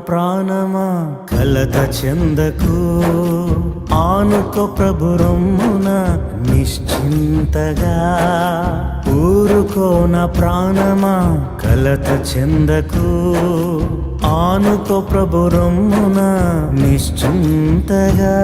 ప్రాణమా కలత చెందకు, ఆనుకో ప్రభు రొమ్మున నిశ్చింతగా. ఊరుకో నా ప్రాణమా కలత చెందకు, ఆనుకో ప్రభు రొమ్మున నిశ్చింతగా.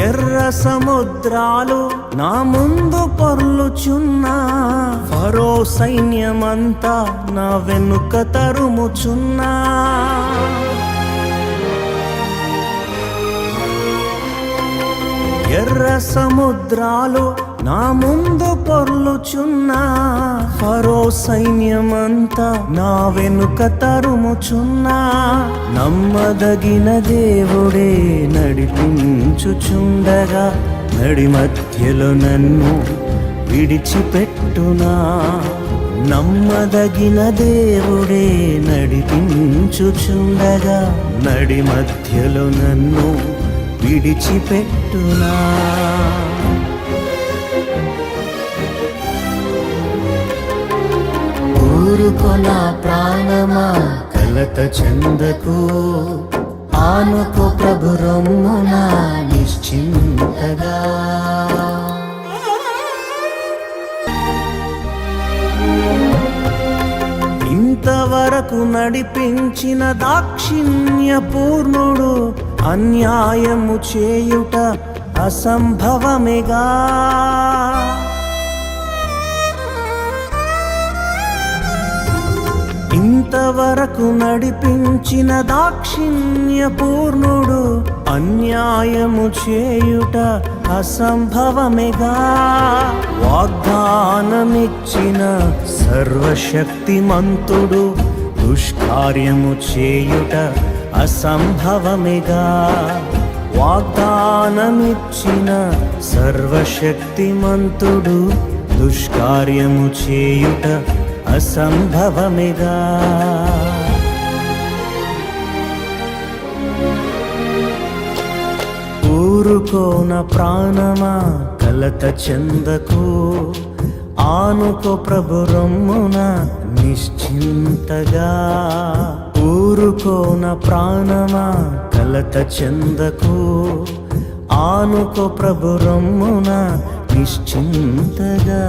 ఎర్ర సముద్రాలు నా ముందు పొర్లుచున్నా, ఫరో సైన్యమంతా నా వెనుక తరుముచున్నా. ఎర్ర సముద్రాలు నా ముందు పొర్లుచున్నా, ఫరో సైన్యమంతా నా వెనుక తరుముచున్నా. నమ్మదగిన దేవుడే నడిపించుచుండగా, నడి మధ్యలో నన్ను విడిచిపెట్టునా. నమ్మదగిన దేవుడే నడిపించుచుండగా, నడి మధ్యలో నన్ను విడిచిపెట్టునా. ఊరుకో నా ప్రాణమా కలత చెందకు, ఆనుకో ప్రభు రొమ్మున నిశ్చింతగా. ఇంతవరకు నడిపించిన దాక్షిణ్య పూర్ణుడు అన్యాయము చేయుట అసంభవమేగా. ఇంతవరకు నడిపించిన దాక్షిణ్య పూర్ణుడు అన్యాయము చేయుట అసంభవమేగా. వాగ్దానమిచ్చిన సర్వశక్తిమంతుడు దుష్కార్యము చేయుట అసంభవమేగా. వాగ్దానమిచ్చిన సర్వశక్తిమంతుడు దుష్కార్యము చేయుట అసంభవమేగా. ఊరుకో నా ప్రాణమా కలత చెందకు, ఆనుకో ప్రభు రొమ్మున నిశ్చింతగా. ఊరుకో నా ప్రాణమా కలత చెందకు, ఆనుకో ప్రభు రొమ్మున నిశ్చింతగా.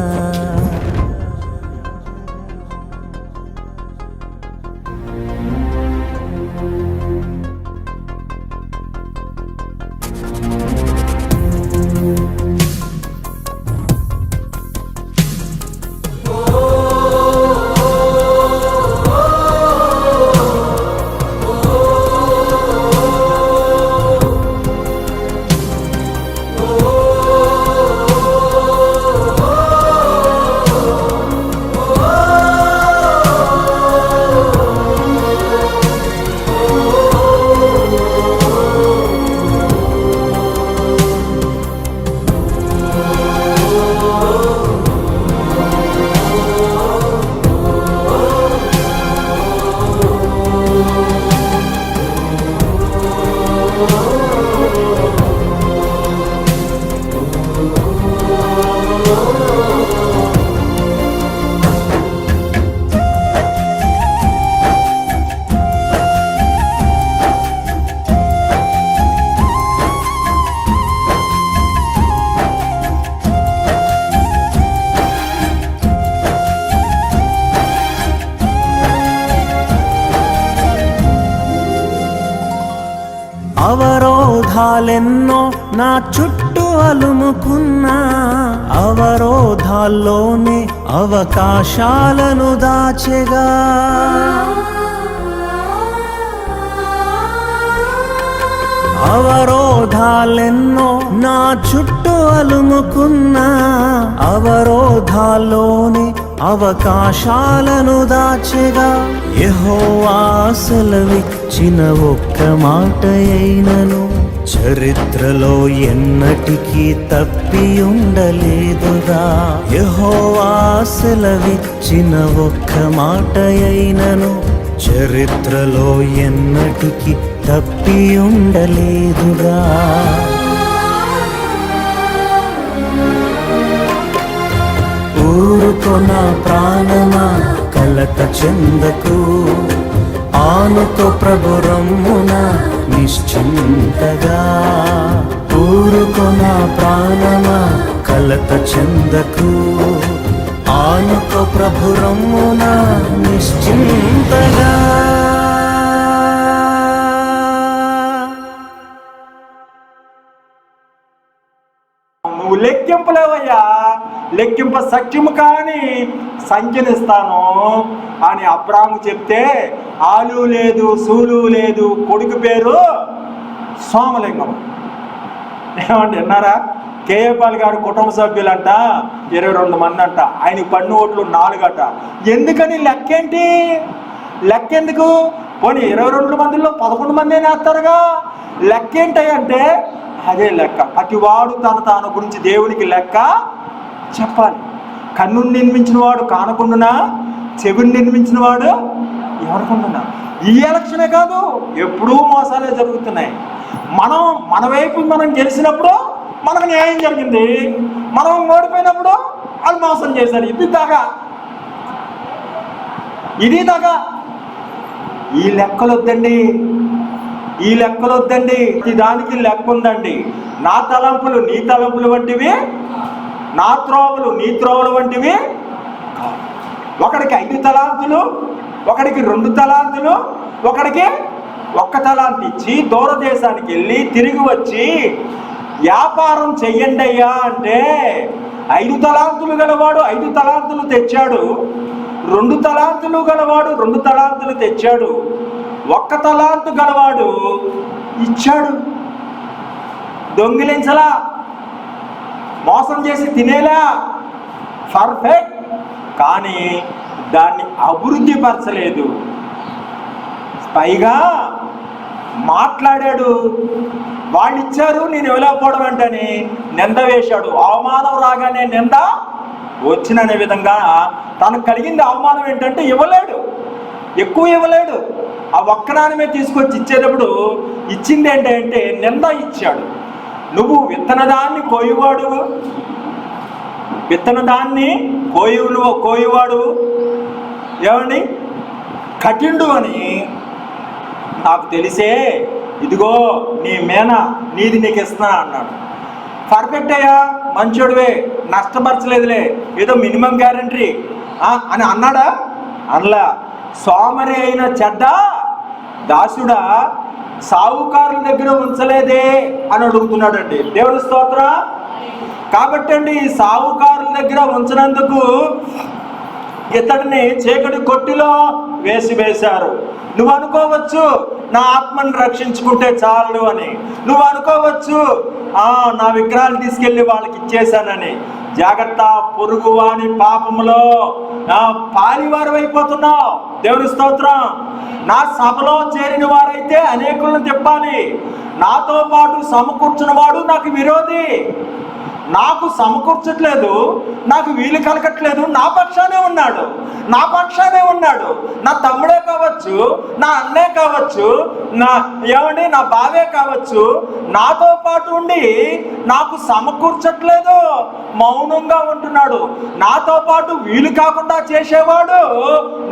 అవరోధాలెన్నో నా చుట్టూ అలుముకున్నా, అవరోధాల్లోనే అవకాశాలను దాచెగా. అవరోధాలెన్నో నా చుట్టూ అలుముకున్నా, అవరోధాల్లోనే అవకాశాలను దాచెగా. యెహోవా సెలవిచ్చిన ఒక్క మాట అయినను చరిత్రలో ఎన్నటికీ తప్పి ఉండలేదుగా. యెహోవా సెలవిచ్చిన ఒక్క మాట అయినను చరిత్రలో ఎన్నటికీ తప్పి ఉండలేదుగా. ఊరుకో నా ప్రాణమా, కలత చెందకు, ఆనుకో ప్రభు రమ్మున నిశ్చింతగా. ఊరుకో నా ప్రాణమా, కలత చెందకు, ఆనుకో ప్రభు రమ్మున నిశ్చింతగా. నువ్వు లెక్కింపలేవయ్యా, లెక్కింప సఖ్యము కాని సంఖ్యనిస్తాను అని అబ్రాము చెప్తే, ఆలు లేదు సూలు లేదు, కొడుకు పేరు సోమలింగం. ఏమంటే విన్నారా? కేఏపాల్ గారు కుటుంబ సభ్యులంట 22 మంది అంట, ఆయన పన్ను ఓట్లు 4 అంట. ఎందుకని లెక్కేంటి? లెక్కెందుకు? పోనీ 22 మందిలో 11 మంది వేస్తారుగా. లెక్కేంటి అంటే అదే లెక్క. ప్రతివాడు తాను గురించి దేవునికి లెక్క చెప్పాలి. కన్నుని నిర్మించిన వాడు కానకుండునా, చెవిని నిర్మించిన వాడు ఎవరికుండునా. ఈ ఎలక్షనే కాదు, ఎప్పుడూ మోసాలే జరుగుతున్నాయి. మన వైపు మనం గెలిచినప్పుడు మనకు న్యాయం జరిగింది, మనం ఓడిపోయినప్పుడు వాళ్ళు మోసం చేశారు. ఇది దాగా ఈ లెక్కలు వద్దండి, ఈ లెక్కలు వద్దండి. దానికి లెక్క ఉందండి. నా తలంపులు నీ తలంపులు వంటివి, నా త్రోవలు నీ త్రోవలు వంటివి. ఒకడికి 5 తలాంతులు, ఒకడికి 2 తలాంతులు, ఒకడికి 1 తలాంతు ఇచ్చి దూరదేశానికి వెళ్ళి తిరిగి వచ్చి వ్యాపారం చెయ్యండి అయ్యా అంటే, 5 తలాంతులు గలవాడు 5 తలాంతులు తెచ్చాడు, 2 తలాంతులు గలవాడు 2 తలాంతులు తెచ్చాడు, 1 తలాంతు గలవాడు ఇచ్చాడు. దొంగిలించలా, మోసం చేసి తినేలా, పర్ఫెక్ట్. కానీ దాన్ని అభివృద్ధి పరచలేదు. పైగా మాట్లాడాడు, వాళ్ళు ఇచ్చారు నేను ఇవ్వలేకపోవడం అంటని నింద వేశాడు. అవమానం రాగానే నింద వచ్చిననే విధంగా తనకు కలిగింది అవమానం ఏంటంటే ఇవ్వలేడు, ఎక్కువ ఇవ్వలేడు. ఆ ఒక్కదానిమే తీసుకొచ్చి ఇచ్చేటప్పుడు ఇచ్చింది ఏంటంటే నింద ఇచ్చాడు. నువ్వు విత్తనదాన్ని కోయువాడు, విత్తనదాన్ని కోయువాడు ఏమండి కఠిండు అని నాకు తెలిసే, ఇదిగో నీ మేన నీది నీకు ఇస్తున్నా అన్నాడు. పర్ఫెక్ట్ అయ్యా, మంచోడివే, నష్టపరచలేదులే, ఏదో మినిమం గ్యారంటీ అని అన్నాడా? అనలా. సోమరి అయిన చెడ్డ దాసుడా సావుకారుల దగ్గర ఉంచలేదే అని అడుగుతున్నాడండి. దేవుని స్తోత్రం. కాబట్టి అండి ఈ సావుకారుల దగ్గర ఉంచినందుకు ఇతడిని చీకటి కొట్టిలో వేశారు. నువ్వు అనుకోవచ్చు నా ఆత్మని రక్షించుకుంటే చాలు అని, నువ్వు అనుకోవచ్చు నా విగ్రహాలు తీసుకెళ్ళి వాళ్ళకి ఇచ్చేశానని. జాగ్రత్త, పొరుగు వాని పాపములో పాలివారు అయిపోతున్నావు. దేవుని స్తోత్రం. నా సభలో చేరిన వారైతే అనేకులను తిప్పాలి, నాతో పాటు సమకూర్చున్న వాడు నాకు విరోధి. నాకు సమకూర్చట్లేదు, నాకు వీలు కలగట్లేదు, నా పక్షానే ఉన్నాడు, నా పక్షానే ఉన్నాడు. నా తమ్ముడే కావచ్చు, నా అన్నే కావచ్చు, నా బావే కావచ్చు, నాతో పాటు ఉండి నాకు సమకూర్చట్లేదు, మౌనంగా ఉంటున్నాడు. నాతో పాటు వీలు కాకుండా చేసేవాడు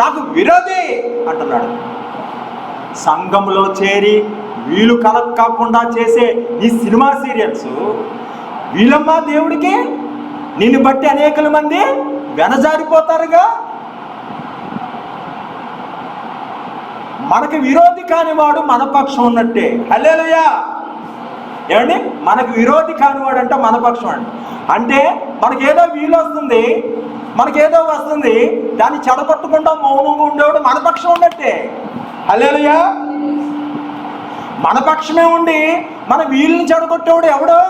నాకు విరోధి అంటున్నాడు. సంఘంలో చేరి వీలు కాకుండా చేసే ఈ సినిమా సీరియల్స్ వీళ్ళమ్మా దేవుడికి నిన్ను బట్టి అనేకల మంది వెనజారిపోతారుగా. మనకు విరోధి కానివాడు మన పక్షం ఉన్నట్టే. హల్లెలూయా. ఏమండి, మనకు విరోధి కానివాడు అంటే మన పక్షం అండి. అంటే మనకేదో వీలు వస్తుంది, మనకేదో వస్తుంది, దాన్ని చెడగొట్టకుండా మౌనంగా ఉండేవాడు మన పక్షం ఉన్నట్టే. హల్లెలూయా. మన పక్షమే ఉండి మన వీలుని చెడగొట్టేవాడు ఎవడో,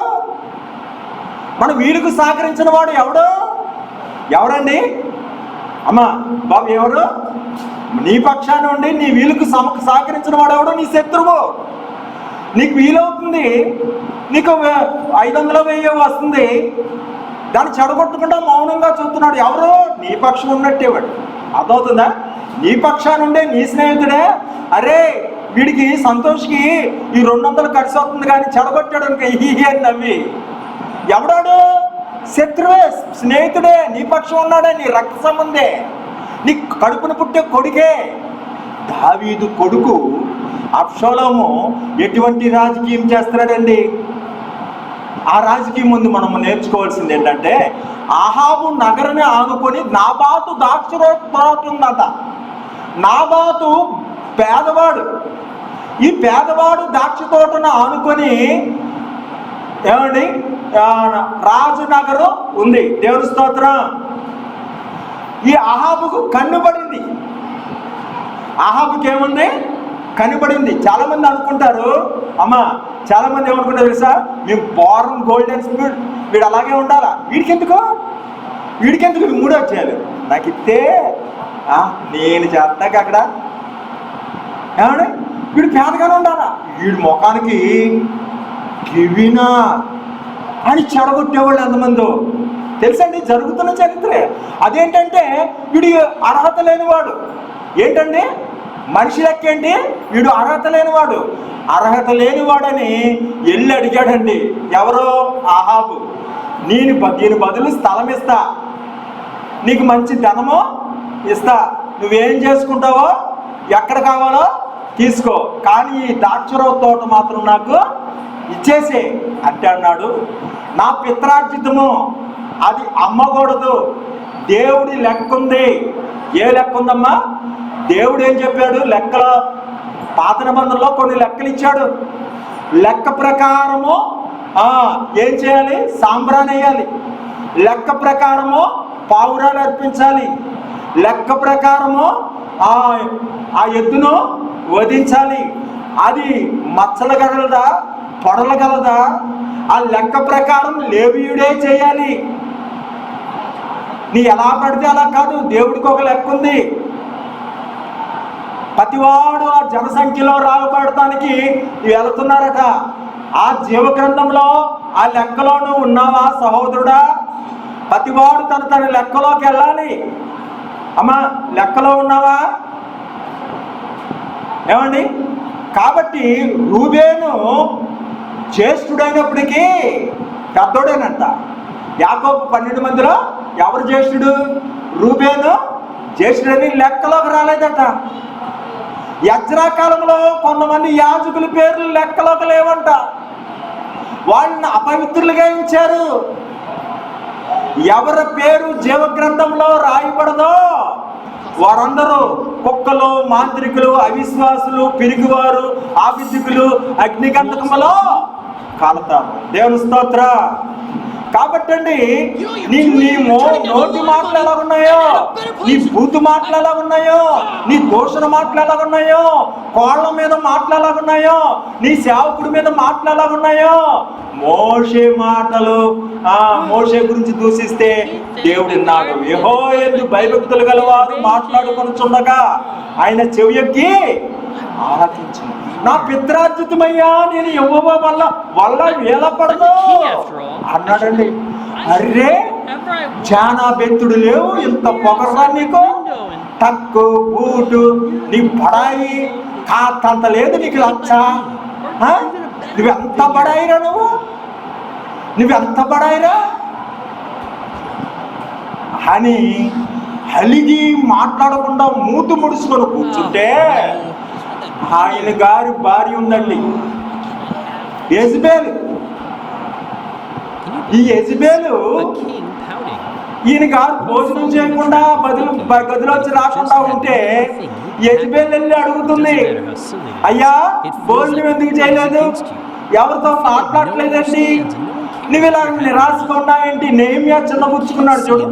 మన వీలుకు సహకరించిన వాడు ఎవడో. ఎవరండి? అమ్మా బాబు, ఎవరు? నీ పక్షాన ఉండి నీ వీలుకు సహకరించిన వాడు ఎవడో నీ శత్రువు. నీకు వీలవుతుంది, నీకు 500 1000 వస్తుంది, దాన్ని చెడగొట్టకుండా మౌనంగా చూస్తున్నాడు ఎవరు? నీ పక్షం ఉన్నట్టేవాడు. అర్థమవుతుందా? నీ పక్షానుండే నీ స్నేహితుడే, అరే వీడికి సంతోష్కి ఈ 200 ఖర్చు అవుతుంది కానీ చెడగొట్టాడు అనుకో అని నవ్వి, ఎవడాడు? శత్రువే, స్నేహితుడే, నీ పక్షం ఉన్నాడే, నీ రక్త సంబంధే, నీ కడుపును పుట్టే కొడుకే. దావీదు కొడుకు అబ్షాలోము ఎటువంటి రాజకీయం చేస్తున్నాడండి? ఆ రాజకీయం ముందు మనం నేర్చుకోవాల్సింది ఏంటంటే, ఆహాబు నగరని ఆనుకొని నాబాతు ద్రాక్ష తోట ఉందట. నాబాతు పేదవాడు. ఈ పేదవాడు ద్రాక్ష తోటను ఆనుకొని ఏమండి రాజు నగరం ఉంది. దేవుని స్తోత్రం. ఈ ఆహాబుకు కన్నుపడింది. ఆహాబుకి ఏముంది? కనబడింది. చాలా మంది అనుకుంటారు, అమ్మా చాలా మంది ఏమనుకుంటారు తెలుసా, మేము బోర్న్ గోల్డెన్ స్పిరిట్, వీడు అలాగే ఉండాలా, వీడికెందుకు మూడో చేయాలి, నాకు ఇస్తే నేను చేస్తాక అక్కడ ఏమండి వీడు పేదగానే ఉండాలా, వీడి ముఖానికి గివినా అని చెడగొట్టేవాళ్ళు ఎంతమంది తెలుసండి. జరుగుతున్న చరిత్రే. అదేంటంటే వీడి అర్హత లేనివాడు. ఏంటండి మనిషి లెక్క ఏంటి? వీడు అర్హత లేనివాడు. అర్హత లేనివాడని వెళ్ళి అడిగాడండి. ఎవరో? ఆహాబు. దీని బదులు స్థలం ఇస్తా, నీకు మంచి ధనము ఇస్తా, నువ్వేం చేసుకుంటావో ఎక్కడ కావాలో తీసుకో, కానీ ఈ ద్రాక్షరవ తోట మాత్రం నాకు ఇచ్చేసే అంటే అన్నాడు. నా పిత్రార్జితము అది అమ్మకూడదు, దేవుడి లెక్క ఉంది. ఏ లెక్క ఉందమ్మా? దేవుడు ఏం చెప్పాడు? లెక్కలో పాత నిబంధనలో కొన్ని లెక్కలు ఇచ్చాడు. లెక్క ప్రకారము ఏం చేయాలి? సాంబ్రాణి వేయాలి. లెక్క ప్రకారము పావురాలు అర్పించాలి. లెక్క ప్రకారము ఆ ఎద్దును వధించాలి. అది మచ్చలగలదా పొడలగలదా? ఆ లెక్క ప్రకారం లేవీయుడే చేయాలి. నీ ఎలా పడితే అలా కాదు, దేవుడికి ఒక లెక్క ఉంది. ప్రతివాడు ఆ జనసంఖ్యలో రాబడటానికి వెళుతున్నారట. ఆ జీవగ్రంథంలో ఆ లెక్కలో నువ్వు ఉన్నావా సహోదరుడా? ప్రతివాడు తన లెక్కలోకి వెళ్ళాలి. అమ్మా లెక్కలో ఉన్నావా? ఏమండి? కాబట్టి రూబేను జ్యేష్ఠుడైనప్పటికీ పెద్దోడేనంట. యాకోబు 12 మందిలో ఎవరు జ్యేష్ఠుడు? రూబేను జ్యేష్ఠుడని లెక్కలోకి రాలేదట. యజ్రా కాలంలో కొంతమంది యాజకుల పేర్లు లెక్కలోకి లేవంట. వాళ్ళని అపవిత్రులుగా ఇచ్చారు. ఎవరి పేరు జీవగ్రంథంలో రాయబడదో వారందరూ కుక్కలు, మాంత్రికులు, అవిశ్వాసులు, పిరిగివారు, ఆభిద్ధికులు అగ్నిగంధకములో కాలుతారు. దేవుని స్తోత్ర. కాబట్టి అండి నీ నోటి మాటలు ఎలా ఉన్నాయో, నీ బూతు మాటలు ఎలా ఉన్నాయో, నీ దోషణ మాటలు ఎలా ఉన్నాయో, కోళ్ళ మీద మాటలు ఎలా ఉన్నాయో, నీ సేవకుడి మీద మాటలు ఎలా ఉన్నాయో, మోషే మాటలు మోషే గురించి దూషిస్తే దేవుడు విన్నాడు. యెహోవా భయభక్తులు గలవారు మాట్లాడుకొనుచుండగా ఆయన చెవియొగ్గి ఆరాధించింది. నా పిత్రార్జితమయ్యా నేను ఇవ్వవ వల్ల వేలపడదు అన్నాడండి. అర్రే చాలా బెత్తుడు లేవు, ఇంత పొగరా నీకు, టక్కు బూటు నీ బడాయి కాతంత లేదు నీకు లచ్చ. నువ్వెంత బడాయిరా, నువ్వెంత బడాయిరా అని అలిగి మాట్లాడకుండా మూతు ముడుచుకొని కూర్చుంటే ఆయన గారి భార్య ఉందండి యెజబెలు. ఈ యెజబెలు ఈయన గారు భోజనం చేయకుండా గదిలోంచి రాకుండా ఉంటే యెజబెల్ వెళ్ళి అడుగుతుంది, అయ్యా భోజనం ఎందుకు చేయలేదు, ఎవరితో మాట్లాడలేదండి, నువ్వు ఇలా నిరాశగా ఉన్నావేంటి? నెహెమ్యా చిన్నపుచ్చుకున్నాడు చూడు,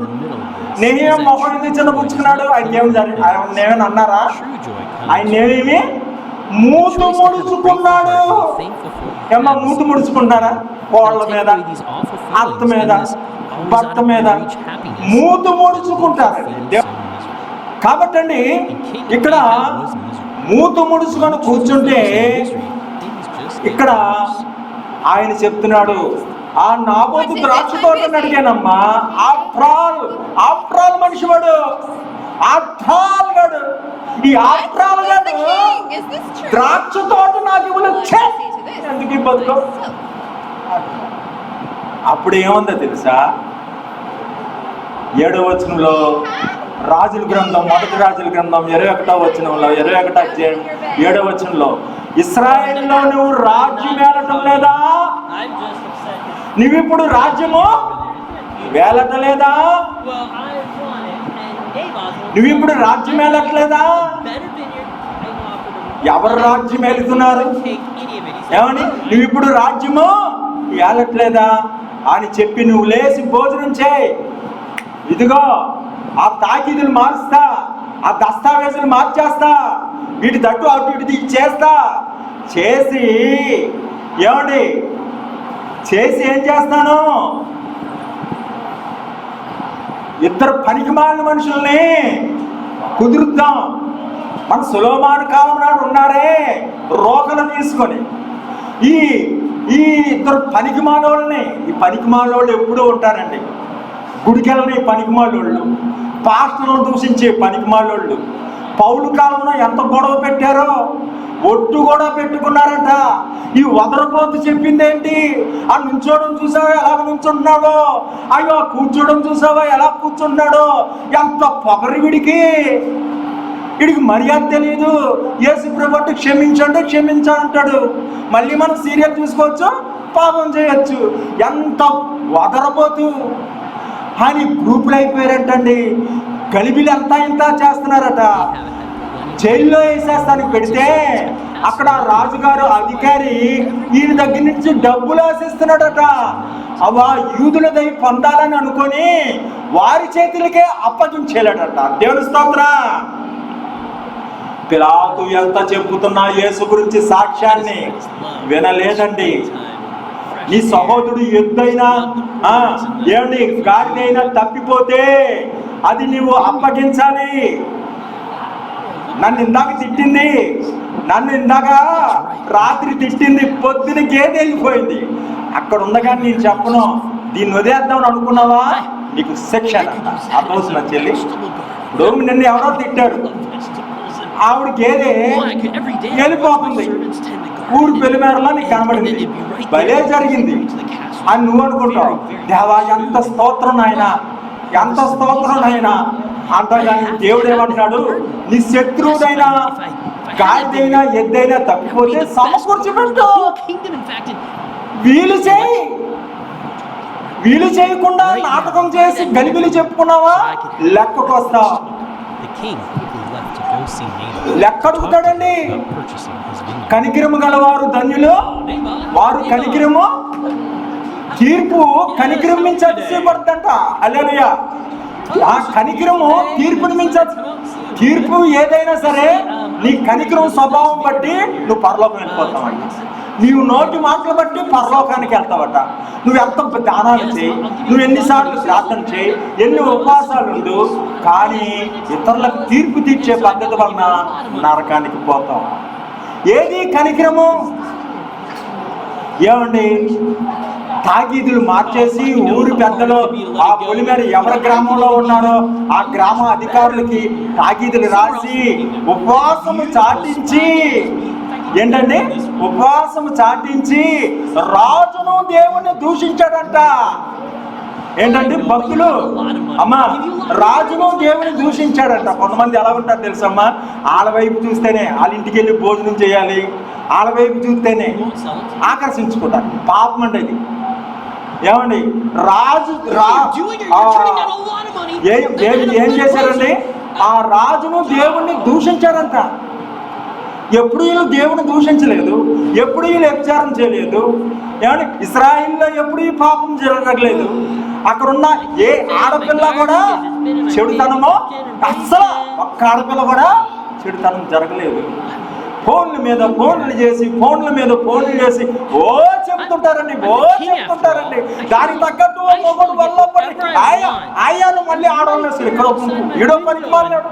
నెహెమ్యా మొహం ఎందుకు చిన్నపుచ్చుకున్నాడు? ఆయన అన్నారా? ఆయన ఏమేమి మూతు ముడుచుకున్నాడు. ఏమన్నా మూతు ముడుచుకుంటారా? కోళ్ళ మీద, అత్త మీద, భర్త మీద మూతు ముడుచుకుంటారండి. కాబట్టి అండి ఇక్కడ మూతు ముడుచుకొని కూర్చుంటే ఇక్కడ ఆయన చెప్తున్నాడు, ఆ నాబోతు ద్రాక్ష తోటని అడిగానమ్మా, ఆఫ్రాల్ మనిషి వాడు, ఆఫ్రాల్ గాడు, ఈ ఆఫ్రాల్ గాడు ద్రాక్ష తోట నాకు ఇవ్వలేదు, ఎందుకు బతుకో. అప్పుడు ఏముందో తెలుసా? 7వ వచనంలో రాజుల గ్రంథం, మొదటి రాజుల గ్రంథం 21వ వచనంలో, 21వ అధ్యాయం 7వ వచనంలో, ఇశ్రాయేలులో నువ్వు రాజ్యం ఏలటం లేదా? నువ్విప్పుడు రాజ్యము వేలటలేదా? నువ్విప్పుడు రాజ్యం ఏలట్లేదా? ఎవరు రాజ్యం ఏలుతున్నారు? ఏమని? నువ్విప్పుడు రాజ్యము ఏలట్లేదా అని చెప్పి నువ్వు లేచి భోజనం చేయి, ఇదిగో ఆ తాకీదులు మారుస్తా, ఆ దస్తావేజులు మార్చేస్తా, వీటి తట్టు అటు ఇటు చేస్తా, చేసి ఏమండి చేసి ఏం చేస్తాను? ఇద్దరు పనికిమాలిన మనుషుల్ని కుదురుద్దాం. మన సొలొమోను కాలం నాడు ఉన్నారే రోకలు తీసుకొని, ఈ ఇద్దరు పనికిమాలోళ్ళని, ఈ పనికిమాలోళ్ళు ఎప్పుడూ ఉంటారండి. గుడికెళ్ళని పనికిమాలోళ్ళు, పాస్టర్లను దూషించే పనికిమాలోళ్ళు. పౌలు కాలంలో ఎంత గొడవ పెట్టారో, ఒట్టు కూడా పెట్టుకున్నారంట. ఈ వదరపోతు చెప్పిందేంటి? ఆ నుంచోడం చూసావా ఎలా నుంచుంటున్నాడో, అయ్యో కూర్చోడం చూసావా ఎలా కూర్చుంటున్నాడో, ఎంత పొగరి వీడికి మర్యాద తెలియదు. యేసు ప్రభువు క్షమించండి క్షమించాలంటాడు, మళ్ళీ మనం సీరియల్ చూసుకోవచ్చు, పాపం చేయొచ్చు. ఎంత వదరపోతూ అని గ్రూపులు అయిపోయారంటండి. గలిబిలు ఎంత ఇంత చేస్తున్నారట. జైల్లో వేసేస్తానికి పెడితే అక్కడ రాజుగారు అధికారి ఈయన దగ్గర నుంచి డబ్బులు ఆశిస్తున్నాడట. అవా యూదులదై పొందాలని అనుకొని వారి చేతులకే అప్పగించేలాడట. దేవుని స్తోత్రం. పిలాతు ఎంత చెప్పుతున్నా యేసు గురించి సాక్ష్యాన్ని వినలేదండి. నీ సహోదరుడు ఎద్దైనా ఏమండి గాడిదైనా తప్పిపోతే అది నీవు అప్పగించాలి. నన్ను ఇందాక తిట్టింది, నన్ను ఇందాక రాత్రి తిట్టింది, పొద్దున గేదె వెళ్ళిపోయింది, అక్కడ ఉందగా నేను చెప్పను, దీన్ని వదిలేద్దామని అనుకున్నావా? నీకు శిక్ష. అర్థమవుతున్నా చెల్లి? ఇప్పుడు నిన్ను ఎవరో తిట్టాడు, ఆవిడ గేదె వెళ్ళిపోతుంది, ఊరు పెళ్లిమేరలో నీకు కనబడింది, భలే జరిగింది అని నువ్వు అనుకుంటావు. దేవా ఎంత స్తోత్రం నాయనా, ఎంత స్తోత్రం నాయనా అంతగాని దేవుడు ఏమంటున్నాడు? నీ శత్రువుడైనా గాడిదైనా ఎద్దైనా తప్పిపోతే సమకూర్చిపెట్టు, వీలు చేయి. వీలు చేయకుండా నాటకం చేసి గలిబిలి చెప్పుకున్నావా లెక్కకు వస్తావు. లెక్క అడుగుతాడండి. కనికిరము గలవారు ధన్యులు, వారు కనికిరము తీర్పు కనికిరం మించి అతిశయపడుతుందంట. హల్లెలూయా. ఆ కనికిరము తీర్పుని మించి, తీర్పు ఏదైనా సరే నీ కనికిరం స్వభావం బట్టి నువ్వు పరలోకం వెళ్ళిపోతావంట. నీవు నోటి మాటలు బట్టి పరలోకానికి వెళ్తావట. నువ్వు ఎంత దానాలు చేయి, నువ్వు ఎన్నిసార్లు ప్రార్థన చేయి, ఎన్ని ఉపవాసాలు ఉండు, కానీ ఇతరులకు తీర్పు తీర్చే పద్ధతి వలన నరకానికి పోతాం. ఏది కనికిరము? ఏమండి తాకీదులు మార్చేసి ఊరు పెద్దలు ఆ పొలిమేర ఎవరి గ్రామంలో ఉన్నారో ఆ గ్రామ అధికారులకి తాకీదులు రాసి ఉపవాసము చాటించి, ఏంటండి ఉపవాసము చాటించి రాజును దేవుని దూషించాడంట. ఏంటంటే భక్తులు అమ్మా రాజును దేవుని దూషించాడంట. కొంతమంది ఎలా ఉంటారు తెలుసమ్మా, వాళ్ళ వైపు చూస్తేనే వాళ్ళ ఇంటికి వెళ్ళి భోజనం చేయాలి, వాళ్ళ వైపు చూస్తేనే ఆకర్షించుకుంటారు. పాపం అండి ఇది. ఏమండి రాజు ఏం చేశారండి? ఆ రాజును దేవుణ్ణి దూషించాడంట. ఎప్పుడు వీళ్ళు దేవుని దూషించలేదు, ఎప్పుడు వీళ్ళు వ్యభిచారం చేయలేదు. ఏమంటే ఇశ్రాయేల్లో ఎప్పుడు ఈ పాపం జరగలేదు. అక్కడున్న ఏ ఆడపిల్ల కూడా చెడుతనమో, అస్సలు ఒక్క ఆడపిల్ల కూడా చెడుతనం జరగలేదు. ఫోన్ల మీద ఫోన్లు చేసి ఓ చెప్తుంటారండి. దానికి తగ్గట్టు ఆయాలు మళ్ళీ ఆడవాళ్ళు ఇక్కడ ఈడో పనికి మాట్లాడు.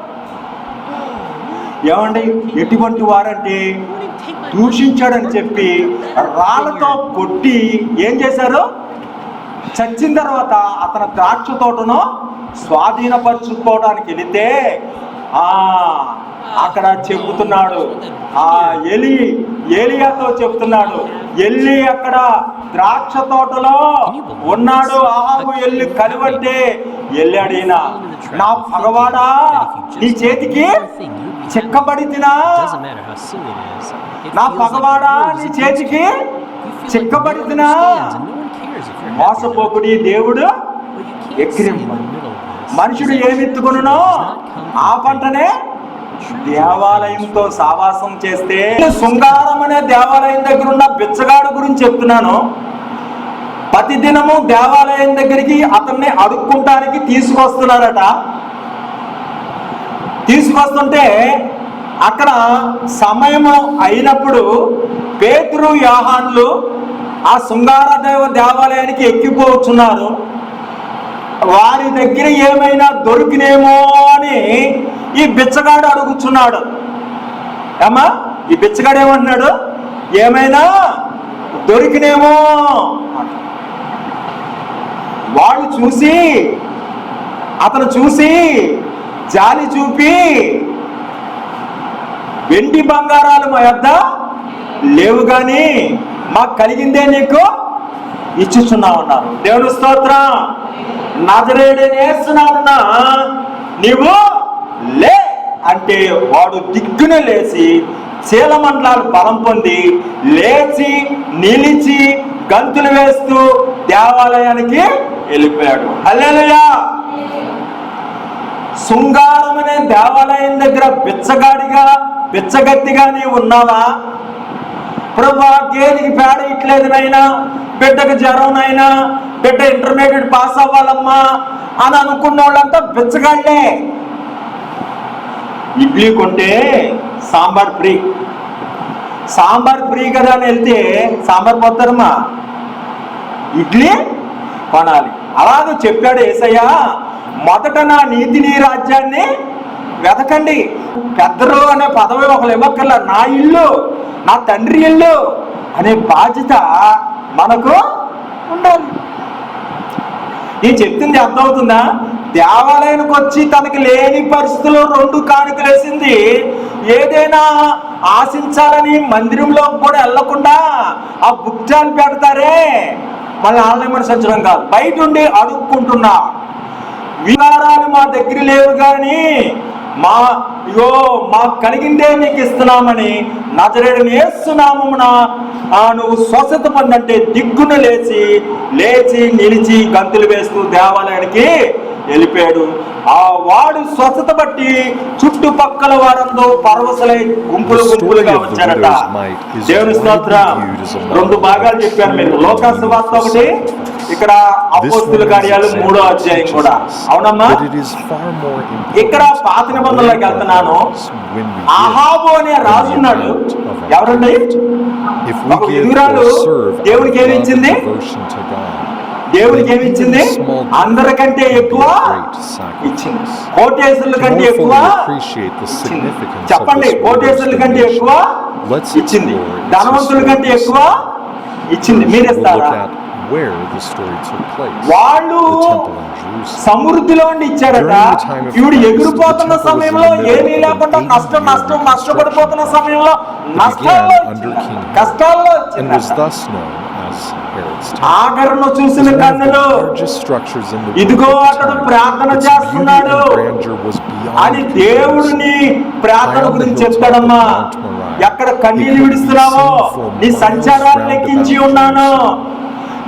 ఏమండి ఎటువంటి వారంటే దూషించాడని చెప్పి రాళ్ళతో కొట్టి ఏం చేశారు? చచ్చిన తర్వాత అతని ద్రాక్ష తోటను స్వాధీనపరచుకోవడానికి వెళితే అక్కడ చెబుతున్నాడు, ఏలియాతో చెబుతున్నాడు, ఎల్లి అక్కడ ద్రాక్ష తోటలో ఉన్నాడు. ఆహాబు ఎల్లి కలువంటే వెళ్ళాడైనా, నా పగవాడా నీ చేతికి చిక్కబడి తినా, నా పగవాడా నీ చేతికి చిక్కబడి తినా. మోసపోకుడి దేవుడు ఎక్కిరింప. మనుషుడు ఏమెత్తుకొనునో ఆ పంటనే దేవాలయంతో సావాసం చేస్తే. శృంగారం అనే దేవాలయం దగ్గర ఉన్న బిచ్చగాడు గురించి చెప్తున్నాను. ప్రతిదినము దేవాలయం దగ్గరికి అతన్ని అడుక్కుంటానికి తీసుకొస్తున్నారట. తీసుకొస్తుంటే అక్కడ సమయం అయినప్పుడు పేతురు యోహాన్లు ఆ శృంగార దేవాలయానికి ఎక్కిపోతున్నారు. వారి దగ్గర ఏమైనా దొరికినేమో అని ఈ బిచ్చగాడు అడుగుతున్నాడు. ఏమా ఈ బిచ్చగాడు ఏమంటున్నాడు? ఏమైనా దొరికినేమో. అతను చూసి జాలి చూపి, వెండి బంగారాలు మా యొద్ద లేవు గాని మాకు కలిగిందే నీకు ఇచ్చుచున్నావు అన్నారు. దేవుని స్తోత్రం. నజరేయుడైన యేసునామమున నీవు లే అంటే వాడు దిగ్గున లేచి శీలమండలాలు బలం పొంది లేచి నిలిచి గంతులు వేస్తూ దేవాలయానికి వెళ్ళిపోయాడు. హల్లెలూయా. శృంగారం అనే దేవాలయం దగ్గర బిచ్చగత్తిగా నీవు ఉన్నావా? ప్రభా గేదెకి పేడ ఇట్లేదు నైనా, బిడ్డకు జ్వరంనైనా, బిడ్డ ఇంటర్మీడియట్ పాస్ అవ్వాలమ్మా అని అనుకున్న వాళ్ళంతా బిచ్చగాళ్ళే. ఇడ్లీ కొంటే సాంబార్ ఫ్రీ కదా అని వెళ్తే సాంబార్ పోతారమ్మా, ఇడ్లీ కొనాలి. అలాగే చెప్పాడు యేసయ్య, మొదట నా నీతిని రాజ్యాన్ని వెతకండి. పెద్దరు అనే పదవి ఒకరు ఇవ్వక్కర్లా. నా ఇల్లు, నా తండ్రి ఇల్లు అనే బాధ్యత మనకు ఉండాలి. నేను చెప్తుంది అర్థమవుతుందా? దేవాలయానికి వచ్చి తనకి లేని పరిస్థితుల్లో 2 కానుకలు వేసింది. ఏదైనా ఆశించాలని మందిరంలో కూడా వెళ్లకుండా ఆ బుక్చాలు పెడతారే, మళ్ళీ ఆన్లైన్ విమర్శించడం కాదు, బయట ఉండి అడుక్కుంటున్నా. విహారాలు మా దగ్గర లేవు కానీ మాకు కలిగిందే నీకు ఇస్తున్నామని నజరేయుడైన యేసు నామమున నువ్వు స్వస్థత పొందంటే దిగ్గున లేచి నిలిచి గంతులు వేస్తూ దేవాలయానికి వెళ్ళిపోయాడు. ఆ వాడు స్వస్థత బట్టి చుట్టుపక్కల వారందరూ పరవశలై గుంపులుగా వచ్చారట. దేవుని స్తోత్రం. 2 భాగాలు చెప్పారు మీరు. లోకాసు వార్త 1, ఇక్కడ అపోస్తుల కార్యాలు 3వ అధ్యాయం కూడా. అవునమ్మా. ఇక్కడ పాత నిబంధనలోకి వెళ్తున్నాను. ఆహాబు అనే రాజు ఉన్నాడు. ఎవరండి? ఎదురాలు దేవుడికి ఏమి ఇచ్చింది? అందరికంటే ఎక్కువ ఇచ్చింది. కోటేశ్వరుల కంటే ఎక్కువ చెప్పండి. కోటేశ్వరుల కంటే ఎక్కువ ఇచ్చింది. ధనవంతుల కంటే ఎక్కువ ఇచ్చింది. మీరేస్తారా? వాళ్ళు సమృద్ధిలో ఇచ్చారట. ఈవిడ ఎగిరిపోతున్న సమయంలో ఏమీ లేకుండా నష్టపడిపోతున్న సమయంలో కష్టాల్లో ఆఖరును చూసిన కన్నులు ఇదిగో అతడు ప్రార్థన చేస్తున్నాడు అని దేవుడిని ప్రార్థన గురించి చెప్తాడమ్మా. ఎక్కడ కన్నీళ్ళు విడుస్తున్నావో నీ సంచారాలు లెక్కించి ఉన్నాను,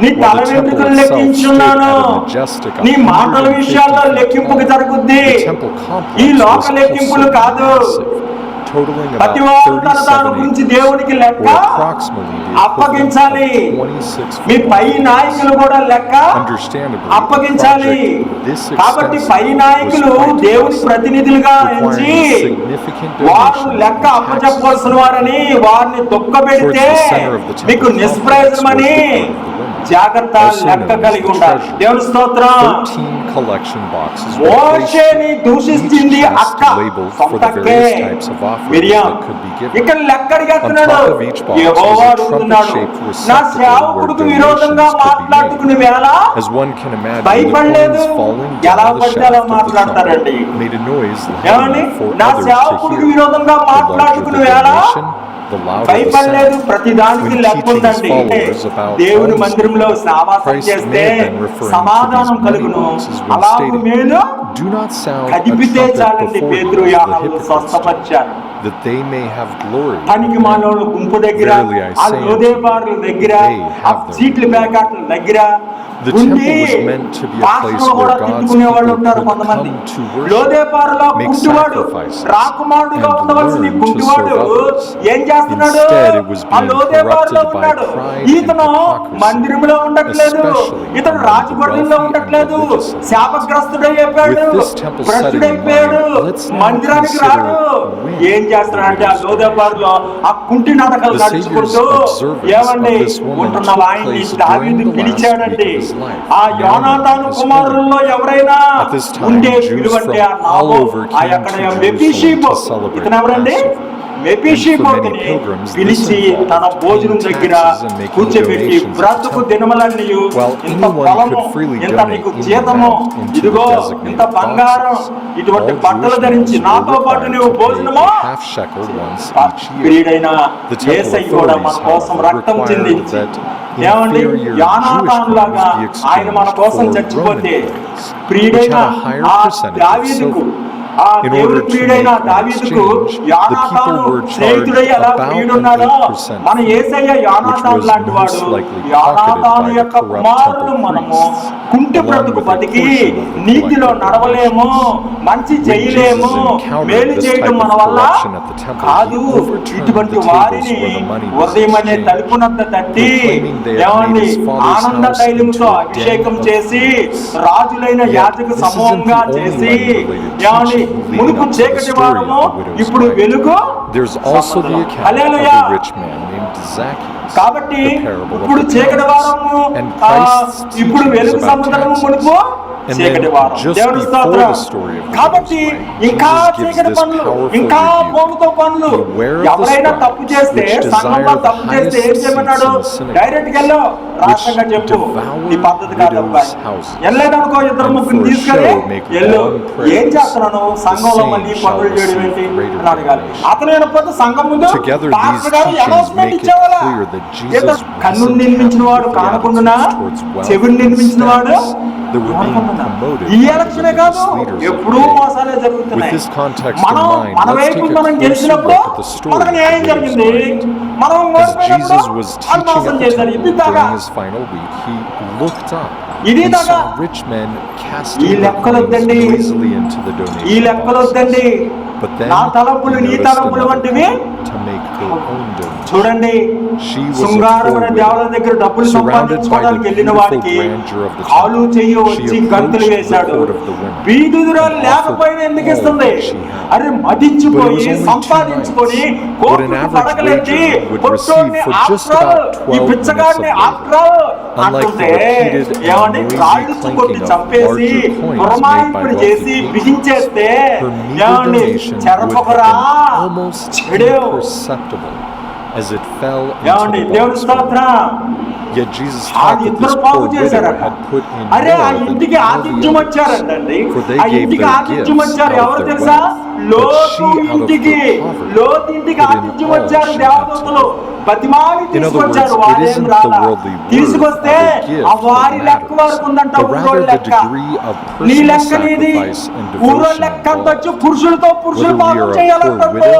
నీ while తల the temple వెంట్రుకలు itself stood లెక్కించున్నాను. at a majestic నీ మాటల 150 విషయాల్లో feet లెక్కింపుకి tall. జరుగుద్ది. The temple complex ఈ లోక was లెక్కింపులు also కాదు. massive, totaling about ప్రతివాడు తన 37 గురించి acres, దేవునికి లెక్క or approximately the అప్పగించాలి. equivalent of 26 me football pi fields. నాయకులు కూడా లెక్క Understandably, అప్పగించాలి. a project this కాబట్టి extensive పై నాయకులు was quite దేవుని costly, ప్రతినిధులుగా ఎంచి requiring significant వారు donations లెక్క and అప్పచెప్పవలసిన taxes. వారిని వారిని దుఃఖపెడితే Towards the center of the temple మీకు complex నిష్ప్రయోజనమని was the court of the women, జాగ్రత్త also లెక్క known as కలిగి the ఉండాలి. treasury. దేవుని స్తోత్రం. 13 collection boxes were placed మోషేని here, each దూషించింది chest అక్క labeled for the సొంతకే various types of offerings Miriam. that could be given. ఇక్కడ లెక్క అడిగేస్తున్నాడు. On top of each box Jehovah was a అడుగుతున్నాడు, trumpet-shaped నా receptacle సేవకుడికి where విరోధంగా donations could be మాట్లాడుకుని made. వేళ As one can imagine, the భయపడలేదు. coins falling ఎలా down the పడితే అలా shaft of the మాట్లాడతారండి. trumpet made a noise loud ఏమండి enough for నా others to సేవకుడికి hear. విరోధంగా The larger మాట్లాడుకుని the వేళ donation, the louder the భయపడలేదు. sound. ప్రతి దానికి When లెక్క teaching his ఉందండి. followers about దేవుని alms మందిరంలో giving, సావాసం Christ చేస్తే may have been referring to సమాధానం these కలుగును. money boxes when అలాగు stating, మేలు "Do not sound a కదిపితే trumpet చాలండి. before పేతురు you, as the యోహానులు hypocrites do, స్వస్థపరిచారు. that they may have glory." పనికి మానవుల గుంపు దగ్గర, Verily I ఆ say unto లోదేబారుల you, దగ్గర, they ఆ have their చీట్ల reward. ప్యాకెట్ల దగ్గర The ఉండి temple was meant to be a place పాత్రలు కూడా where God's తిట్టుకునే వాళ్ళు people ఉంటారు could కొంతమంది. come to worship, లోదేబారులో make కుంటివాడు, sacrifices, రాకుమారుడుగా and ఉండవలసిన ఈ learn to కుంటివాడు serve others. ఏం చేస్తున్నాడు? Instead, it was ఆ being లోదేబారులో corrupted by ఉన్నాడు. pride and ఇతను hypocrisy, మందిరంలో ఉండట్లేదు, especially ఇతను among the రాజగొడ్డల్లో wealthy and ఉండట్లేదు, religious elites. శాపగ్రస్తుడైపోయాడు, With this temple setting in భ్రష్టుడైపోయాడు, mind, let's now మందిరానికి consider రాడు. when ఏం చేస్తున్నాడంటే ఆ the widows' లోదేబారులో ఆ కుంటి నాటకాలు The నడుచుకుంటూ Savior's observance ఏమండి of this woman ఉంటున్న took వాయిని place దావీదు during the last పిలిచాడండి. week of his life. ఆ Now యోనాతాను known as కుమారుల్లో ఎవరైనా At this time, ఉంటే Jews పిలువంటే ఆ from all నామం over ఆ came అక్కడ to Jerusalem మెఫీషీబోతు. to celebrate ఇతను ఎవరండి? Passover. మెఫీషీబోతుని And for many pilgrims, this పిలిచి involved తన భోజనం paying దగ్గర taxes and making కూర్చోబెట్టి donations at the బ్రతుకు temple. దినములన్నీ While ఇంత anyone పొలము, could freely ఇంత donate నీకు any జీతము, amount into ఇదిగో the designated ఇంత బంగారం, boxes, ఇటువంటి all బట్టలు Jewish ధరించి males నాతో were పాటు required నువ్వు to pay భోజనము a half shekel once each year. ప్రియుడైన The temple యేసయ్య కూడా మన authorities, కోసం however, రక్తం required చిందించి that ఏమండి inferior యోనాతాను Jewish లాగా coins be ఆయన మన exchanged కోసం for చచ్చిపోతే Roman coins, which ప్రియుడైన had a higher ఆ percentage of దావీదుకు silver. ఆ In దేవుని order to ప్రియుడైన make an దావీదుకు exchange, the యోనాతాను people were charged స్నేహితుడై ఎలా about ప్రియుడున్నాడో an 8% మన యేసయ్య యోనాతాను was లాంటి వాడు. most likely యోనాతాను pocketed by యొక్క the corrupt కుమారులు temple మనము priests, కుంటి along బ్రతుకు with a బతికి portion of the నీతిలో collected నడవలేము, మంచి When చేయలేము, Jesus encountered మేలు this చేయటం type మన of వల్ల corruption at the temple, కాదు. he overturned ఇటువంటి the tables వారిని where the money was ఉదయం అనే exchanged, తలుపునంత తట్టి proclaiming they had ఏమండి made his father's ఆనంద house తైలముతో into a den అభిషేకం of చేసి thieves. రాజులైన Yet యాజక this isn't సమూహంగా the only చేసి money-related ఏమండి teaching leading మునుపు up to the చీకటి story వారము of the widow's ఇప్పుడు wife. వెలుగు There's also the సంబంధం. account of hallelujah. a rich man named Zacchaeus, కాబట్టి the parable of ఇప్పుడు the చీకటి talents. వారము And Christ's ఇప్పుడు teachings వెలుగు about సముద్రము taxes. మునుపు And చీకటి then వారం. just దేవుని before స్తోత్రం. the story of the కాబట్టి widow's wife, ఇంకా Jesus gives చీకటి this పనులు, powerful ఇంకా rebuke. పోగుతో పనులు, Beware of the ఎవరైనా scribes, తప్పు చేస్తే which సంఘంలో desire the తప్పు చేస్తే ఏం highest చేయమన్నాడు? seats in the synagogue, direct గా వెళ్ళు, రాష్ట్రంగా చెప్పు, devour ఈ పద్ధతి కాదు widows' అబ్బాయి. houses, వెళ్ళలేదనుకో ఇద్దరు and ముగ్గురు for తీసుకొని show make వెళ్ళు. long prayers. ఏం చేస్తున్నాను సంఘంలో The మళ్ళీ same పనులు shall చేయడం ఏంటి receive greater అని అడగాలి. damnation. అతను వెళ్ళిపోతే సంఘం ముందు Together, పాస్టర్ these గారు teachings announcement make it ఇచ్చేవాళ్ళ. clear that Jesus ఏదో కన్నుని wasn't నిర్మించిన happy వాడు with the కానకుండునా, attitudes towards wealth చెవిని and నిర్మించిన వాడు status that were being promoted ఈ by the ఎలక్షనే religious కాదు, leaders of ఎప్పుడూ the day. మోసాలే With జరుగుతున్నాయి. this context in మనం mind, మన let's వైపు take a మనం closer గెలిచినప్పుడు look at the story మనకు of న్యాయం the widow's జరిగింది, wife. మనం As ఓడిపోయినప్పుడు Jesus was వాళ్ళు teaching మోసం at the చేశారు. temple ఇది దాకా during his final week, he looked up ఇది and దాకా saw rich men ఈ casting their లెక్కలు coins వద్దండి, noisily into the ఈ donation లెక్కలు boxes. వద్దండి, But then నా తలంపులు he నీ noticed తలంపులు another వంటివి couple to make their own donation. చూడండి. She was a శృంగారమైన poor దేవాలయం widow, దగ్గర డబ్బులు surrounded by the సంపాదించుకోవడానికి వెళ్ళిన beautiful వాడికి grandeur of the కాలు temple. చెయ్యి She వచ్చి approached గంతులు the వేశాడు. court of the women బీదురాలు and లేకపోయినా offered ఎందుకు all ఇస్తుంది? that she had. అరే But it మదించిపోయి was only 2 సంపాదించుకొని nights. What an కోర్టుకు average పడగలెత్తి wager would పొట్టోడిని receive for just after about 12 ఈ పిచ్చగాడిని minutes of after Unlike the అంటుంటే repeated and ఏమండి noisy రాళ్ళిచ్చి కొట్టి clanking of చంపేసి larger coins పురమాయింపుడు made by చేసి wealthy people, బిగించేస్తే her meager ఏమండి donation would have చెరపకురా been almost చెడేవు. imperceptible as it fell ఏమండి into the దేవుని box. స్తోత్రం. Yet Jesus ఆ taught that this ఇద్దరు poor పాపు widow చేశారట. had put in అరే ఆ more than ఇంటికి all the ఆతిథ్యం others, వచ్చారంటండి. for they ఆ gave ఇంటికి their ఆతిథ్యం gifts వచ్చారు out of ఎవరు their తెలుసా? wealth. But లోతు she, out of ఇంటికి, her poverty, లోతు ఇంటికి put in ఆతిథ్యం all వచ్చారు she దేవదూతలు. had to బతిమాలి In other తీసుకొచ్చారు, words, it వారేం isn't రాలా. the worldly worth తీసుకొస్తే of the gift ఆ that వారి లెక్క matters, వారికి ఉందంట, but ఊరోళ్ళ rather the లెక్క. degree of నీ personal లెక్క నీది, sacrifice and ఊరోళ్ళ devotion లెక్క అంత వచ్చి involved. పురుషులతో పురుషులు Whether we పాపం are a poor చేయాలంటే widow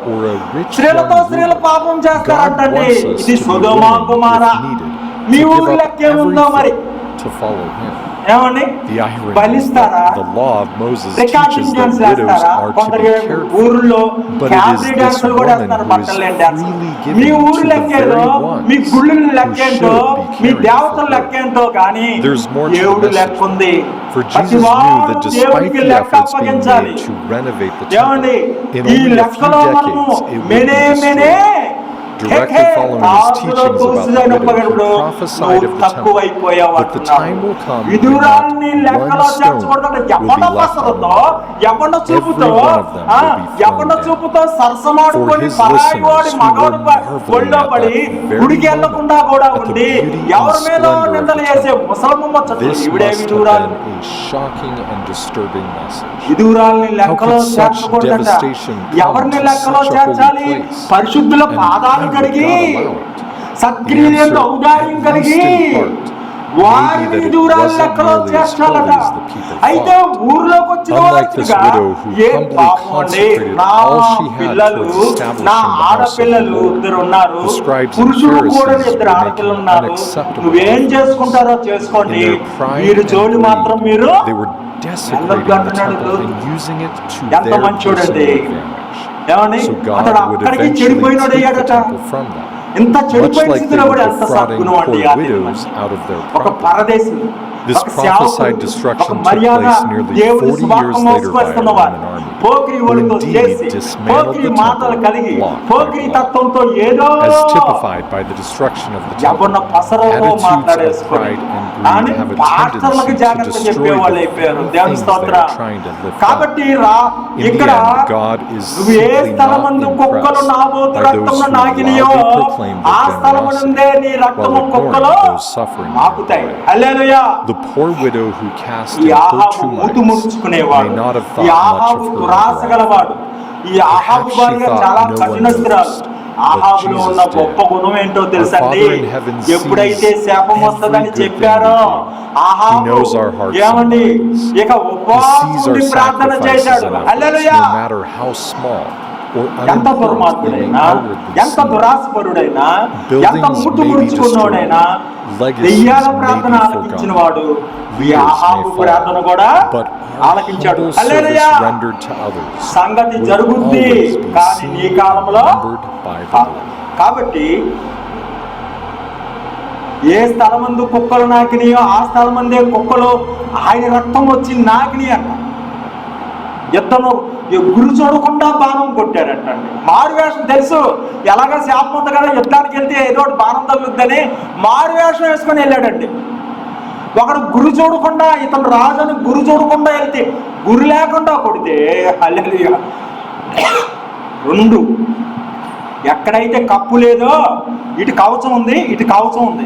or a rich స్త్రీలతో young స్త్రీలు ruler, పాపం God చేస్తారంటండి. wants us ఇది to be Sodom willing, Gomorrah. if needed, me to give ఊరు up లెక్కేముందో మరి everything to follow him. ఏమండి The irony is బలిస్తారా that the law of Moses recording teaches dance that widows వేస్తారా are to కొందరు be cared for. ఊర్లో But it is క్యాబరీ this డాన్సులు కూడా woman వేస్తున్నారు who is బట్టలు లేని డాన్స్ freely మీ giving ఊరు to the లెక్కేదో very ones మీ గుళ్ళు who లెక్కేంటో should be me caring దేవతల for her. లెక్కేంటో కానీ There's more to the దేవుడు message. లెక్క ఉంది For ప్రతి Jesus knew వాడు that despite దేవుడికి the లెక్క efforts being అప్పగించాలి made to renovate the ఏమండి temple, in ఈ only a few లెక్కలో మనము decades it would be మెనే మెనే destroyed. Directly following his teachings about the widow, he prophesied of the temple, that the time will come when not one stone will be left on another. Every one of them will be thrown down. చూపుతో సరసమాడుకొని his పరాయి వాడి listeners who మగవాడి were marveling ఒళ్ళో at పడి that very గుడికి వెళ్లకుండా కూడా moment, at the ఉండి beauty ఎవరి and మీద splendor of నిందలు the చేసే temple. ముసలమ్మ ముచ్చట్లు This ఇవిడే must have విధురాలు been a shocking and disturbing message. విధురాల్ని లెక్కలో How could such చేర్చకూడదట devastation come ఎవరిని to లెక్కలో such a holy చేర్చాలి place? పరిశుద్ధుల And పాదాలు why would కడిగి God allow it? సత్క్రియలు ఔదార్యం at కలిగి least in part, వారిని maybe that it దూరాల wasn't లెక్కలో nearly as చేర్చాలట holy as the people అయితే thought. ఊర్లోకి వచ్చిన Unlike this వాడుగా widow who ఏ humbly పాపం అండి consecrated నా all she had పిల్లలు towards establishing నా the house of the ఆడపిల్లలు Lord, ఇద్దరు ఉన్నారు the scribes and పురుషులు కూడా Pharisees ఇద్దరు were ఆడపిల్లలు making ఉన్నారు unacceptable నువ్వేం offers. చేసుకుంటారో చేసుకోండి In their pride మీరు and జోలి మాత్రం greed, మీరు they were desecrating వెళ్ళొద్దు the అంటున్నాడు temple and using it to ఎంత their మంచోడండి personal advantage. ఏమండి So God అతడు would అక్కడికి eventually చెడిపోయినోడు take the అయ్యాడట temple from them. ఇంత Much చెడిపోయిన like they స్థితిలో were కూడా ఎంత defrauding సద్గుణం అండి poor ఆ widows out of their ఒక property. పరదేశి This ఒక prophesied సేవకుడు, destruction ఒక took మర్యాద place nearly దేవుని 40 సువార్త years later by a మోసుకొస్తున్నవాడు Roman army, Pokiri who ఒడితో indeed చేసి dismantled పోకిరి the మాటలు temple కలిగి block by పోకిరి block, తత్వంతో ఏదో as typified by the destruction of the temple. ఎవరిన పసరతో Attitudes of మాట్లాడేసుకొని pride and కానీ greed have a పాస్టర్లకు tendency to జాగ్రత్త destroy చెప్పేవాళ్ళు the అయిపోయారు very దేవుని things they స్తోత్ర are trying to lift up. కాబట్టి In the ఇక్కడ end, God is నువ్వు ఏ simply స్థలమందు not కుక్కలు impressed నాబోతు by those రక్తమును who నాకినియో loudly proclaim ఆ their స్థలమునందే generosity నీ while రక్తము ignoring కుక్కలు those suffering in their నాకుతాయి pride. Hallelujah The poor widow who cast ఈ in her ఆహాబు two మూతు mites ముడుచుకునేవాడు may not have ఈ thought much ఆహాబు of her దురాశ overall. గలవాడు ఈ ఆహాబు Perhaps she భార్య thought చాలా no one కఠినస్తురాలు noticed, ఆహాబులో but ఉన్న Jesus గొప్ప did. గుణం ఏంటో Our తెలుసండి Father in heaven ఎప్పుడైతే sees శాపం every వస్తుందని good thing చెప్పారో we do. ఆహాబు He knows our hearts and ఏమండి minds. ఇక He ఉపవాసం sees our ఉండి ప్రార్థన sacrifices చేశాడు and efforts, hallelujah no matter how small or ఎంత unimportant they may దుర్మార్గుడైనా outwardly ఎంత seem. దురాశపరుడైనా ఎంత Buildings మూతు may be ముడుచుకున్నోడైనా destroyed, legacies దెయ్యాల may ప్రార్థన be ఆలకించిన forgotten, వాడు ఈ leaders ఆహాబు may ప్రార్థన fall, కూడా but our ఆలకించాడు humble service hallelujah rendered to others సంగతి will జరుగుద్ది always be కానీ seen నీ and కాలంలో remembered by the కాదు. Lord. కాబట్టి ఏ స్థలమందు కుక్కలు నాకినాయో ఆ స్థలమందే కుక్కలు ఆయన రక్తం వచ్చి నాకిని అంట యుద్ధంలో గురి చూడకుండా బాణం కొట్టారటండి మారువేషం తెలుసు ఎలాగ శాపం ఉంది కదా యుద్ధానికి వెళ్తే ఏదో ఒకటి బాణం తగులుద్దని మారువేషం వేసుకొని వెళ్ళాడండి ఒకడు గురి చూడకుండా ఇతను రాజుని గురి చూడకుండా వెళ్తే గురి లేకుండా కొడితే హల్లెలూయా రెండు ఎక్కడైతే కప్పు లేదో ఇటు కవచం ఉంది ఇటు కవచం ఉంది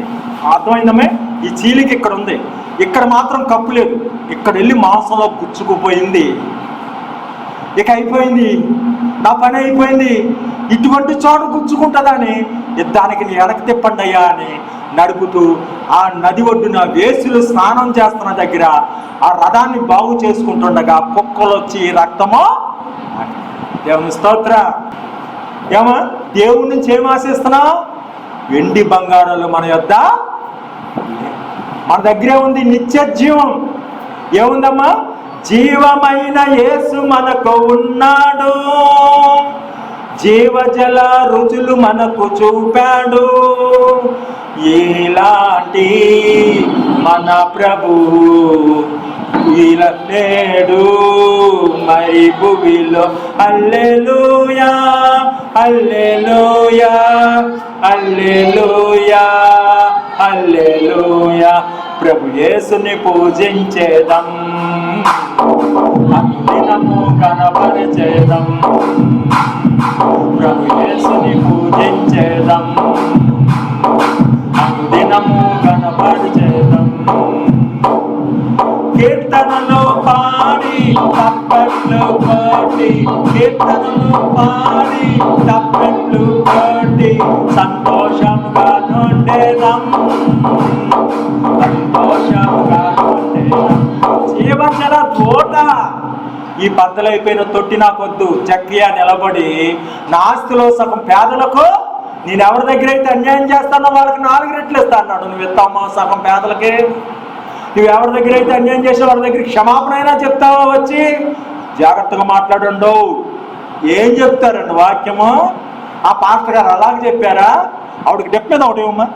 అర్థమైందమే ఈ చీలికి ఇక్కడ ఉంది ఇక్కడ మాత్రం కప్పు లేదు ఇక్కడ వెళ్ళి మాంసంలో గుచ్చుకుపోయింది ఇక అయిపోయింది నా పని అయిపోయింది ఇటువంటి చోటు గుచ్చుకుంటుందని యుద్ధానికి నీ ఎడకి తిప్పండి అయ్యా అని నడుపుతూ ఆ నది ఒడ్డున వేసులు స్నానం చేస్తున్న దగ్గర ఆ రథాన్ని బాగు చేసుకుంటుండగా కుక్కలు వచ్చి రక్తమో దేవుని స్తోత్ర ఏమా దేవుడి నుంచి ఏం ఆశిస్తున్నావు వెండి బంగారాలు మన యొద్ద మన దగ్గరే ఉంది నిత్య జీవం ఏముందమ్మా జీవమైన యేసు మనకు ఉన్నాడు జీవజల రుచులు మనకు చూపాడు ఇలాంటి మన ప్రభు ఇలా లేడు మరి భూమిలో హల్లెలూయా హల్లెలూయా హల్లెలూయా హల్లెలూయా ప్రభు యేసుని పూజించేదం అనుదినము కనపరిచేదం ప్రభు యేసుని పూజించేదం అనుదినము కనపరిచేదం కీర్తనలో పాడి తప్పట్లు కొట్టి కీర్తనలో పాడి తప్పట్లు కొట్టి సంతోషంగా నుండేదం సంతోషంగా నుండేదం జీవజల తోట ఈ బద్దలైపోయిన తొట్టి నాకొద్దు చక్కియా నిలబడి నా ఆస్తిలో సగం పేదలకు నేను ఎవరి దగ్గర అయితే అన్యాయం చేస్తానో వాళ్ళకి 4 రెట్లు ఇస్తా అన్నాడు. నువ్వు ఇస్తామో సగం పేదలకి. నువ్వు ఎవరి దగ్గర అయితే అన్యాయం చేసావు వాళ్ళ దగ్గర క్షమాపణ అయినా చెప్తావా వచ్చి? జాగ్రత్తగా మాట్లాడండు. ఏం చెప్తారండి వాక్యము? ఆ పాస్టర్ గారు అలాగే చెప్పారా? ఆవిడకి డెప్ మీద ఒకటి ఇవ్వమ్మా.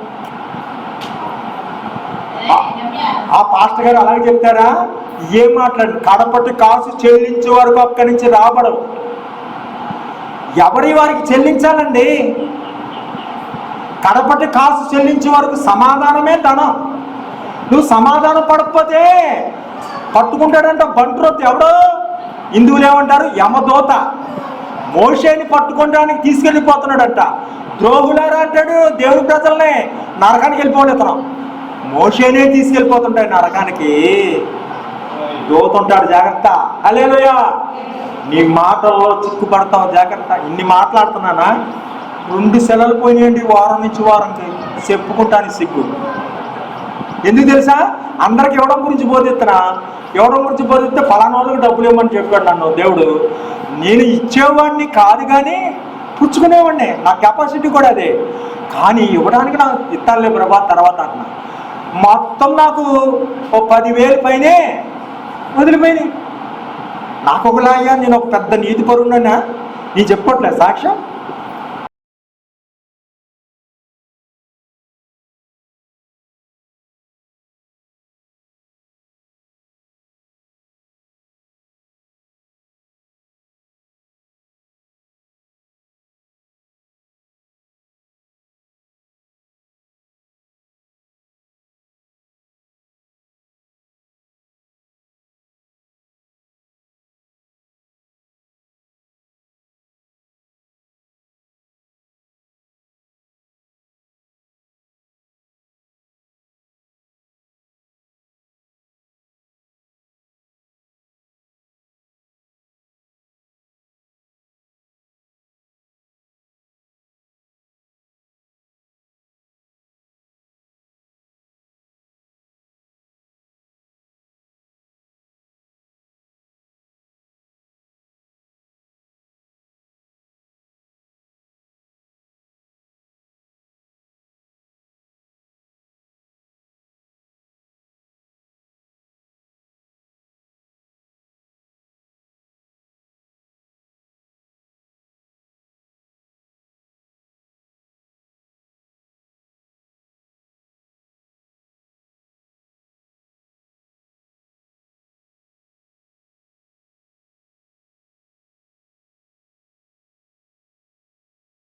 ఆ పాస్టర్ గారు అలాగే చెప్తారా? ఏం మాట్లాడు? కడపటి కాసు చెల్లించే వరకు అక్కడి నుంచి రాబడవు. ఎవరి వారికి చెల్లించాలండి? కడపటి కాసు చెల్లించే వరకు సమాధానమే ధనం. నువ్వు సమాధానం పడకపోతే పట్టుకుంటాడంట బంట్రోత్. ఎవడో హిందువులు ఏమంటారు? యమదూత. మోషేని పట్టుకోవడానికి తీసుకెళ్ళిపోతున్నాడంట. ద్రోహులారా అంటాడు దేవుడి ప్రజల్ని. నరకానికి వెళ్ళిపోలేతున్నాం. మోషేనే తీసుకెళ్ళిపోతుంటాడు నరకానికి. దూతుంటాడు, జాగ్రత్త. హల్లెలూయా. నీ మాటల్లో చిక్కుపడతావు, జాగ్రత్త. ఇన్ని మాట్లాడుతున్నానా? 2 సెలవులు పోయినాయండి వారం నుంచి వారంకి. చెప్పుకుంటాను సిగ్గు. ఎందుకు తెలుసా? అందరికి ఇవ్వడం గురించి బోధిస్తున్నా. ఇవ్వడం గురించి బోధిస్తే ఫలానా వాళ్ళకి డబ్బులు ఇవ్వమని చెప్పాడు నన్ను దేవుడు. నేను ఇచ్చేవాడిని కాదు కానీ పుచ్చుకునేవాడిని. నా కెపాసిటీ కూడా అదే. కానీ ఇవ్వడానికి నాకు ఇస్తానులే ప్రభా తర్వాత అన్న. మొత్తం నాకు ఓ 10,000 పైనే వదిలిపోయినాయి. నాకు ఒకలాగా నేను ఒక పెద్ద నీతి పరుడున్నా. నేను చెప్పట్లే సాక్ష్యం.